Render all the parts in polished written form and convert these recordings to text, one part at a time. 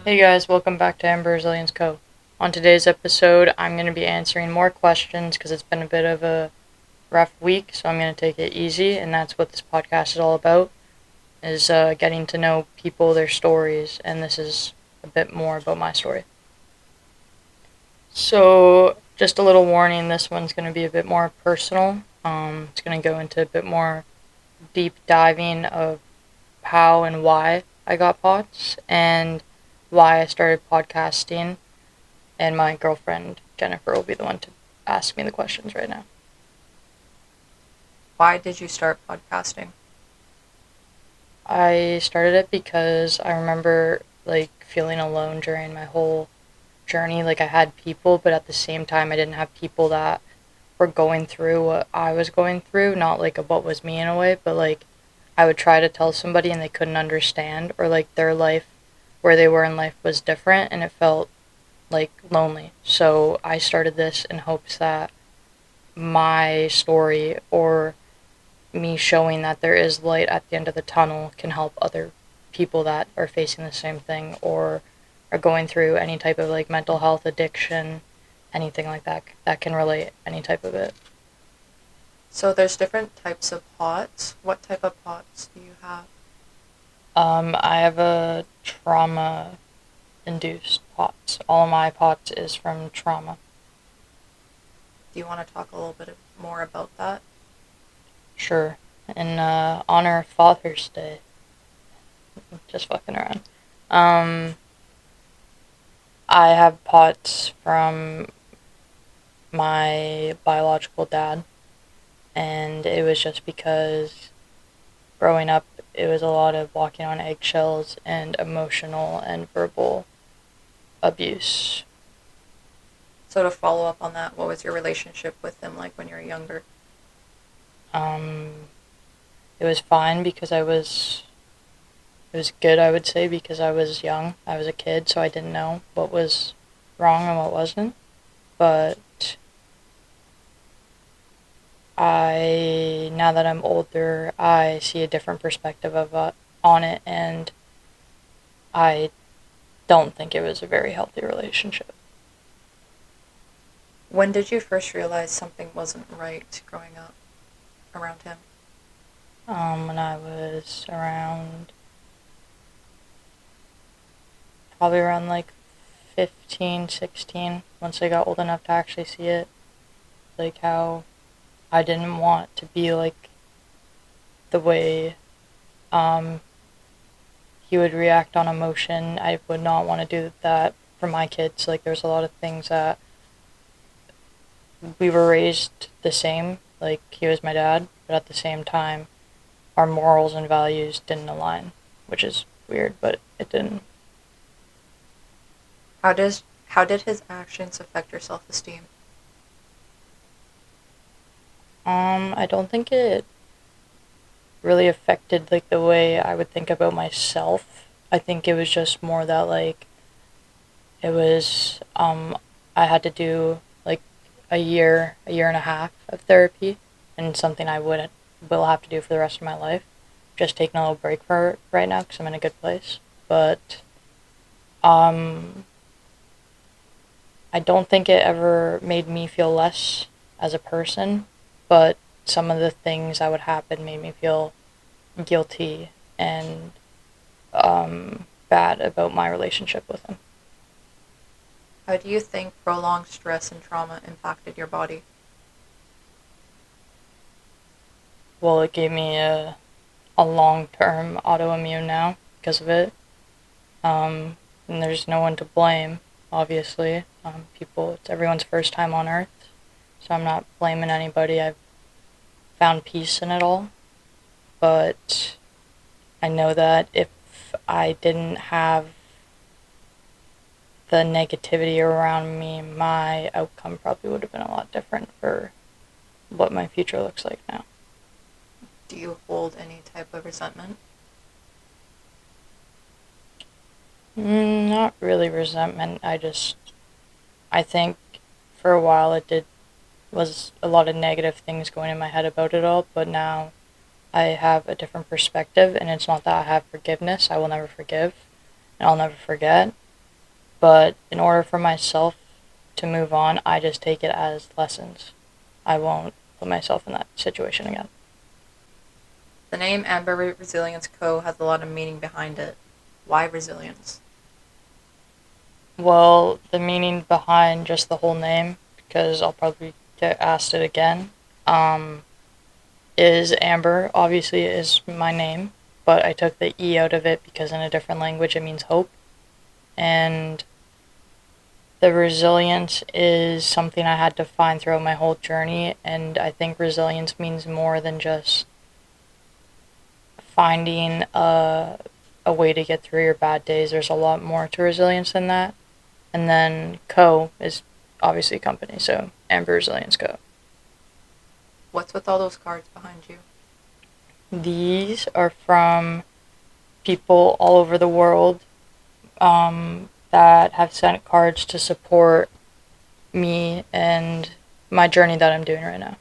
Hey guys, welcome back to Amber Resilience Co. On today's episode, I'm going to be answering more questions because it's been a bit of a rough week, so I'm going to take it easy, and that's what this podcast is all about, is getting to know people, their stories, and this is a bit more about my story. So, just a little warning, this one's going to be a bit more personal. It's going to go into a bit more deep diving of how and why I got POTS and why I started podcasting, and my girlfriend Jennifer will be the one to ask me the questions right now. Why did you start podcasting? I started it because I remember feeling alone during my whole journey. Like I had people, but at the same time I didn't have people that were going through what I was going through, not like what was me in a way, but like I would try to tell somebody and they couldn't understand, or like their life where they were in life was different and it felt like lonely. So I started this in hopes that my story or me showing that there is light at the end of the tunnel can help other people that are facing the same thing or are going through any type of like mental health addiction, anything like that can relate any type of it. So there's different types of pots. What type of pots do you have? I have a trauma induced POTS. All of my POTS is from trauma. Do you want to talk a little bit more about that? Sure. In honor of Father's Day. Just fucking around. Um, I have POTS from my biological dad, and it was just because growing up, it was a lot of walking on eggshells and emotional and verbal abuse. So to follow up on that, what was your relationship with him like when you were younger? Um, it was fine because it was good, I would say, because I was young. I was a kid, so I didn't know what was wrong and what wasn't. But now that I'm older, I see a different perspective of on it, and I don't think it was a very healthy relationship. When did you first realize something wasn't right growing up around him? When I was probably around like 15, 16, once I got old enough to actually see it, like how I didn't want to be like the way um, he would react on emotion. I would not want to do that for my kids. Like there's a lot of things that we were raised the same. Like he was my dad, but at the same time, our morals and values didn't align, which is weird, but it didn't. How did his actions affect your self-esteem? I don't think it really affected like the way I would think about myself. I think it was just more that like it was I had to do like a year and a half of therapy, and something I will have to do for the rest of my life. Just taking a little break for it right now because I'm in a good place. But um, I don't think it ever made me feel less as a person, but some of the things that would happen made me feel guilty and bad about my relationship with him. How do you think prolonged stress and trauma impacted your body? Well, it gave me a long term autoimmune now because of it. And there's no one to blame, obviously. It's everyone's first time on Earth, so I'm not blaming anybody. I've found peace in it all, but I know that if I didn't have the negativity around me, my outcome probably would have been a lot different for what my future looks like now. Do you hold any type of resentment? Not really resentment. I think for a while was a lot of negative things going in my head about it all, but now I have a different perspective, and it's not that I have forgiveness. I will never forgive, and I'll never forget. But in order for myself to move on, I just take it as lessons. I won't put myself in that situation again. The name Amber Resilience Co. has a lot of meaning behind it. Why resilience? Well, the meaning behind just the whole name, because I'll probably get asked it again, is Amber. Obviously, is my name, but I took the E out of it because in a different language it means hope. And the resilience is something I had to find throughout my whole journey, and I think resilience means more than just finding a way to get through your bad days. There's a lot more to resilience than that. And then Co is obviously company, so Amber Resilience Co. What's with all those cards behind you? These are from people all over the world that have sent cards to support me and my journey that I'm doing right now.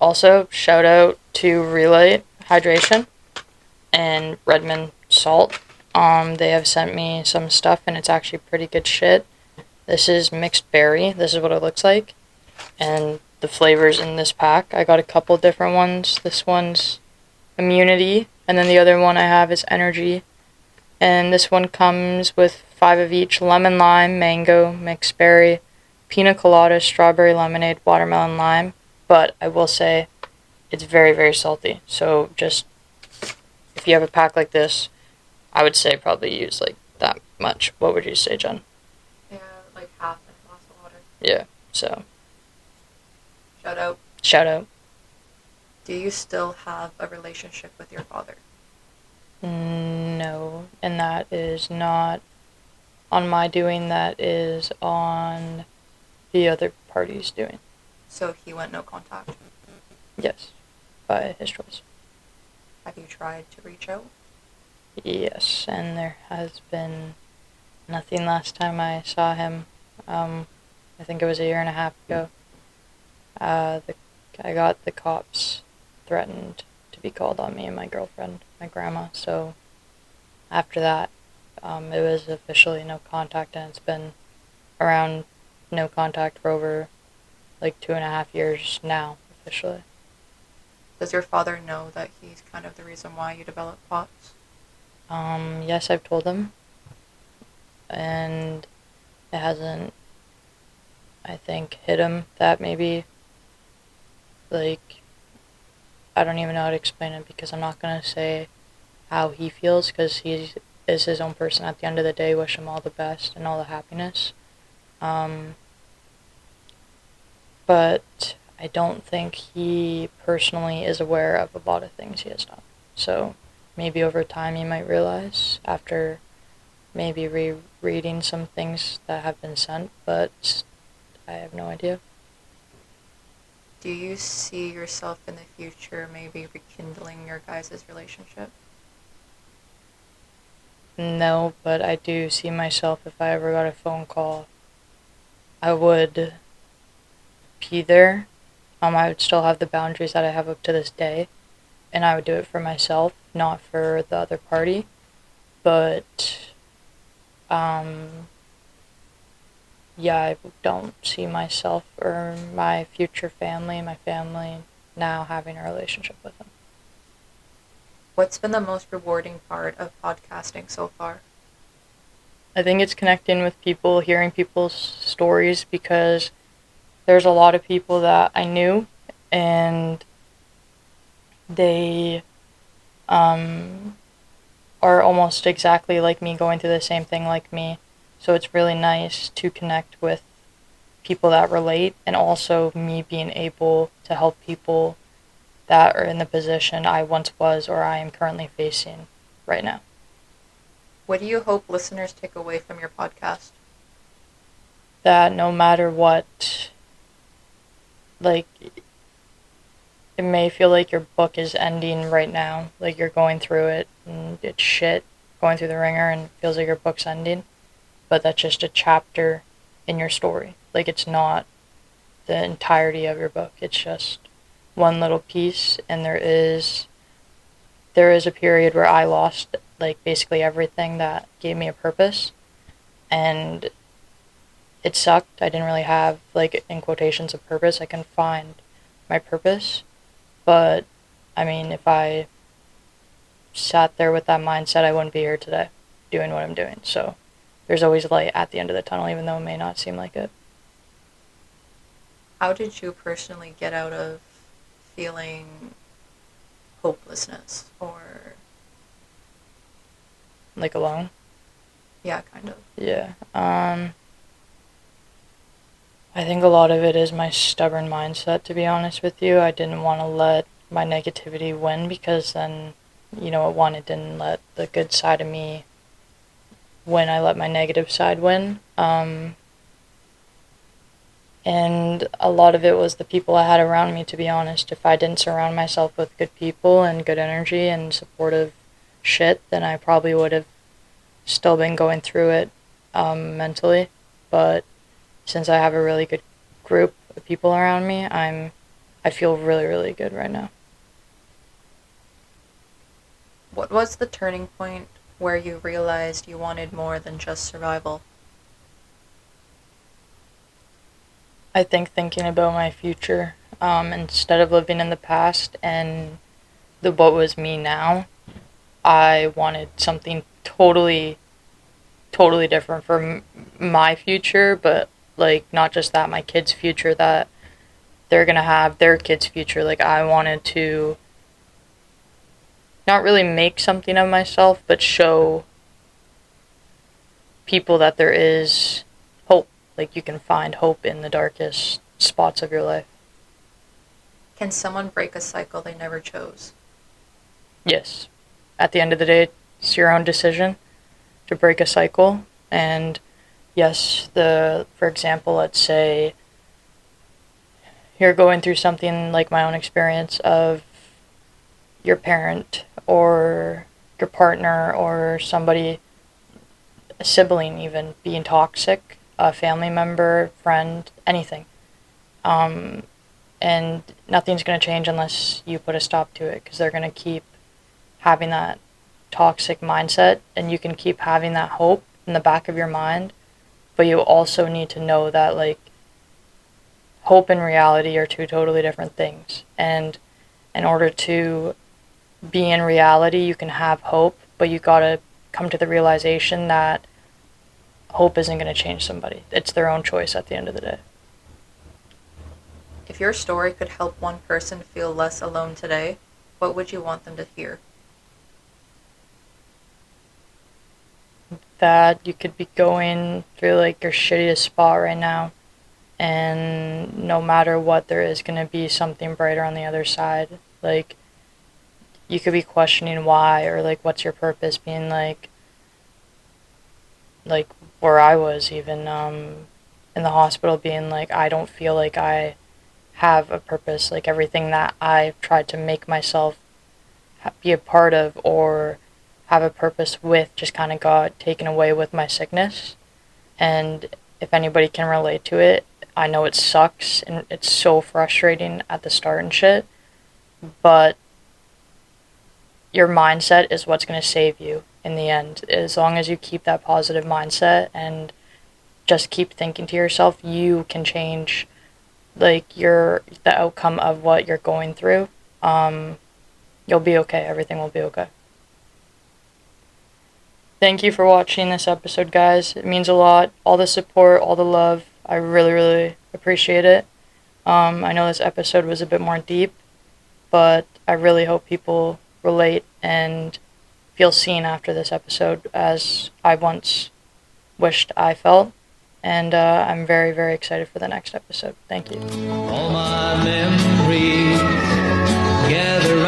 Also, shout out to Relay Hydration and Redmond Salt. They have sent me some stuff and it's actually pretty good shit. This is mixed berry. This is what it looks like. And the flavors in this pack, I got a couple different ones. This one's immunity, and then the other one I have is energy. And this one comes with 5 of each: lemon, lime, mango, mixed berry, pina colada, strawberry lemonade, watermelon, lime. But I will say it's very, very salty. So just if you have a pack like this, I would say probably use like that much. What would you say, Jen? Yeah, like half in a glass of water. Yeah, so Shout out. shout out. Do you still have a relationship with your father? No, and that is not on my doing, that is on the other party's doing. So he went no contact. Yes, by his choice. Have you tried to reach out? Yes, and there has been nothing last time I saw him. I think it was a year and a half ago. I got the cops threatened to be called on me and my girlfriend, my grandma. So after that, it was officially no contact, and it's been around no contact for over like 2.5 years now, officially. Does your father know that he's kind of the reason why you developed POTS? Yes, I've told him, and it hasn't, I think, hit him that maybe, like, I don't even know how to explain it because I'm not gonna say how he feels because he is his own person. At the end of the day, wish him all the best and all the happiness. Um, but I don't think he personally is aware of a lot of things he has done. So maybe over time he might realize after maybe rereading some things that have been sent, but I have no idea. Do you see yourself in the future maybe rekindling your guys' relationship? No, but I do see myself, if I ever got a phone call, I would be there. I would still have the boundaries that I have up to this day, and I would do it for myself, not for the other party. But, yeah, I don't see myself or my future family, my family, now having a relationship with them. What's been the most rewarding part of podcasting so far? I think it's connecting with people, hearing people's stories, because there's a lot of people that I knew, and they are almost exactly like me, going through the same thing like me. So it's really nice to connect with people that relate, and also me being able to help people that are in the position I once was or I am currently facing right now. What do you hope listeners take away from your podcast? That no matter what, like, it may feel like your book is ending right now, like you're going through it and it's shit, going through the ringer, and it feels like your book's ending, but that's just a chapter in your story. Like, it's not the entirety of your book, it's just one little piece, and there is a period where I lost like basically everything that gave me a purpose, and it sucked. I didn't really have, like, in quotations, a purpose. I can find my purpose, but I mean, if I sat there with that mindset, I wouldn't be here today doing what I'm doing. So there's always light at the end of the tunnel, even though it may not seem like it. How did you personally get out of feeling hopelessness or Like alone. yeah, kind of. Yeah. I think a lot of it is my stubborn mindset, to be honest with you. I didn't want to let my negativity win because then, one, it didn't let the good side of me win. I let my negative side win. And a lot of it was the people I had around me, to be honest. If I didn't surround myself with good people and good energy and supportive shit, then I probably would have still been going through it mentally. But since I have a really good group of people around me, I feel really, really good right now. What was the turning point where you realized you wanted more than just survival? I think thinking about my future, instead of living in the past and the what was me now, I wanted something totally, totally different for my future, but like not just that, my kids' future, that they're gonna have their kids' future. Like I wanted to not really make something of myself, but show people that there is hope. Like you can find hope in the darkest spots of your life. Can someone break a cycle they never chose? Yes. At the end of the day, it's your own decision to break a cycle. And yes, for example, let's say you're going through something like my own experience of your parent or your partner or somebody, a sibling even, being toxic, a family member, friend, anything. Um, and nothing's going to change unless you put a stop to it because they're going to keep having that toxic mindset, and you can keep having that hope in the back of your mind, but you also need to know that, like, hope and reality are two totally different things. And in order to be in reality, you can have hope, but you gotta come to the realization that hope isn't going to change somebody. It's their own choice at the end of the day. If your story could help one person feel less alone today, what would you want them to hear? That you could be going through like your shittiest spot right now, and no matter what, there is going to be something brighter on the other side. Like, you could be questioning why, or like, what's your purpose, being like where I was even in the hospital, being like, I don't feel like I have a purpose. Like, everything that I've tried to make myself be a part of or have a purpose with just kind of got taken away with my sickness. And if anybody can relate to it, I know it sucks and it's so frustrating at the start and shit, but your mindset is what's going to save you in the end. As long as you keep that positive mindset and just keep thinking to yourself, you can change like the outcome of what you're going through. You'll be okay. Everything will be okay. Thank you for watching this episode, guys. It means a lot. All the support, all the love. I really, really appreciate it. I know this episode was a bit more deep, but I really hope people relate and feel seen after this episode as I once wished I felt. And I'm very, very excited for the next episode. Thank you. All my memories gather